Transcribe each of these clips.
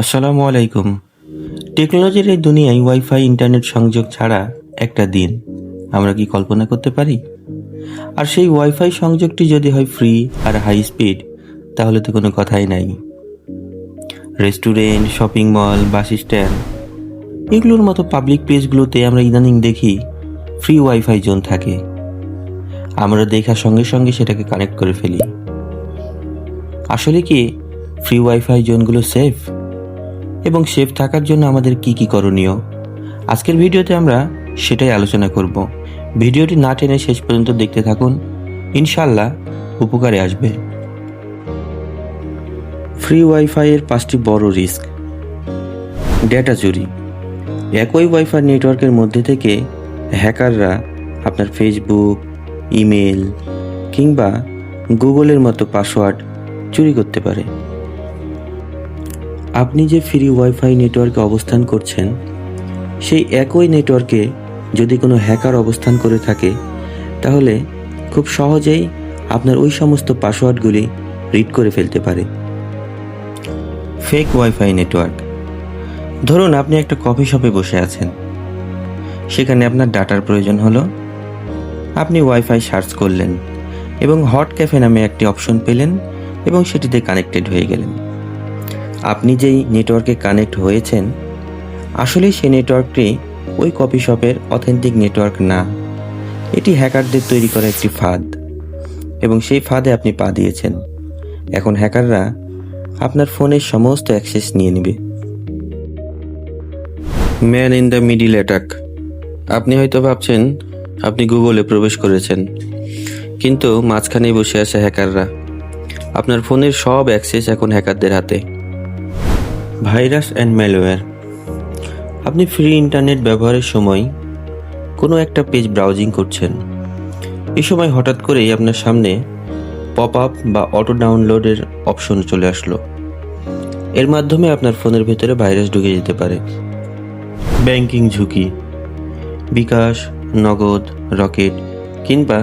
আসসালামু আলাইকুম। টেকনোলজির এই দুনিয়ায় ওয়াইফাই ইন্টারনেট সংযোগ ছাড়া একটা দিন আমরা কি কল্পনা করতে পারি? আর সেই ওয়াইফাই সংযোগটি যদি হয় ফ্রি আর হাই স্পিড, তাহলে তো কোনো কথাই নাই। Restaurant, shopping mall, bus stand এগুলোর মতো পাবলিক প্লেসগুলোতে আমরা ইদানিং দেখি ফ্রি ওয়াইফাই জোন থাকে। আমরা দেখার সঙ্গে সঙ্গে সেটাকে কানেক্ট করে ফেলি। আসলে কি ফ্রি ওয়াইফাই জোনগুলো সেফ? এবং সেফ থাকার জন্য আমাদের কি কি করণীয়, আজকের ভিডিওতে আমরা সেটাই আলোচনা করব। ভিডিওটি না টেনে শেষ পর্যন্ত দেখতে থাকুন, ইনশাল্লাহ উপকারে আসবে। ফ্রি ওয়াইফাইয়ের 5টি বড় রিস্ক। ডেটা চুরি। একই ওয়াইফাই নেটওয়ার্কের মধ্যে থেকে হ্যাকাররা আপনার ফেসবুক, ইমেল কিংবা গুগলের মতো পাসওয়ার্ড চুরি করতে পারে। আপনি যে ফ্রি ওয়াইফাই নেটওয়ার্কে অবস্থান করছেন, সেই একই নেটওয়ার্কে যদি কোনো হ্যাকার অবস্থান করে থাকে, তাহলে খুব সহজেই আপনার ওই সমস্ত পাসওয়ার্ডগুলি রিড করে ফেলতে পারে। Fake wifi network. ধরুন আপনি একটা কফি শপে বসে আছেন, সেখানে আপনার ডাটার প্রয়োজন হলো। আপনি ওয়াইফাই সার্চ করলেন এবং হট ক্যাফে নামে একটি অপশন পেলেন এবং সেটিতে কানেক্টেড হয়ে গেলেন। আপনি যেই নেটওয়ার্কে কানেক্ট হয়েছেন, আসলে সেই নেটওয়ার্কটি ওই কফি শপের অথেন্টিক নেটওয়ার্ক না, এটি হ্যাকারদের তৈরি করা একটি ফাঁদ, এবং সেই ফাঁদে আপনি পা দিয়েছেন। এখন হ্যাকাররা আপনার ফোনের সমস্ত অ্যাক্সেস নিয়ে নেবে। Man in the middle attack. আপনি হয়তো ভাবছেন আপনি গুগলে প্রবেশ করেছেন, কিন্তু মাঝখানেই বসে আছে হ্যাকাররা। আপনার ফোনের সব অ্যাক্সেস এখন হ্যাকারদের হাতে। Virus and malware. আপনি ফ্রি ইন্টারনেট ব্যবহারের সময় কোনো একটা পেজ ব্রাউজিং করছেন, এই সময় হঠাৎ করেই আপনার সামনে পপ আপ বা অটো ডাউনলোডের অপশন চলে আসলো। এর মাধ্যমে আপনার ফোনের ভেতরে ভাইরাস ঢুকে যেতে পারে। ব্যাংকিং ঝুঁকি। বিকাশ, নগদ, রকেট কিংবা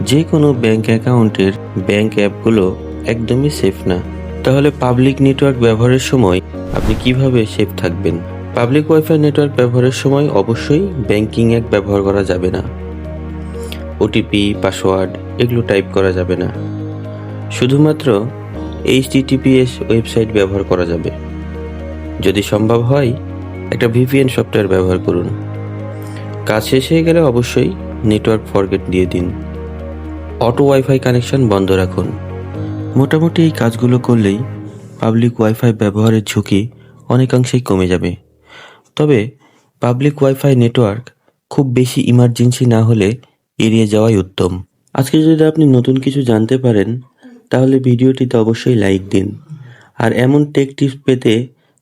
যে কোনো ব্যাংক অ্যাকাউন্টের ব্যাংক অ্যাপগুলো একদমই সেফ না। তাহলে পাবলিক নেটওয়ার্ক ব্যবহারের সময় আপনি কিভাবে সেফ থাকবেন? পাবলিক ওয়াইফাই নেটওয়ার্ক ব্যবহারের সময় অবশ্যই ব্যাংকিং অ্যাপ ব্যবহার করা যাবে না। ওটিপি, পাসওয়ার্ড এগুলো টাইপ করা যাবে না। শুধুমাত্র HTTPS ওয়েবসাইট ব্যবহার করা যাবে। যদি সম্ভব হয় একটা VPN সফটওয়্যার ব্যবহার করুন। কাজ শেষ হয়ে গেলে অবশ্যই নেটওয়ার্ক ফরগেট দিয়ে দিন। অটো ওয়াইফাই কানেকশন বন্ধ রাখুন। মোটামুটি এই কাজগুলো করলেই পাবলিক ওয়াইফাই ব্যবহারের ঝুঁকি অনেকাংশেই কমে যাবে। তবে পাবলিক ওয়াইফাই নেটওয়ার্ক খুব বেশি ইমার্জেন্সি না হলে এড়িয়ে যাওয়াই উত্তম। আজকে যদি আপনি নতুন কিছু জানতে পারেন, তাহলে ভিডিওটিতে অবশ্যই লাইক দিন, আর এমন টেক টিপস পেতে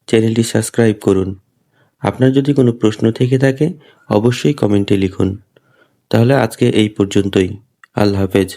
চ্যানেলটি সাবস্ক্রাইব করুন। আপনার যদি কোনো প্রশ্ন থেকে থাকে অবশ্যই কমেন্টে লিখুন। তাহলে আজকে এই পর্যন্তই। আল্লাহ হাফেজ।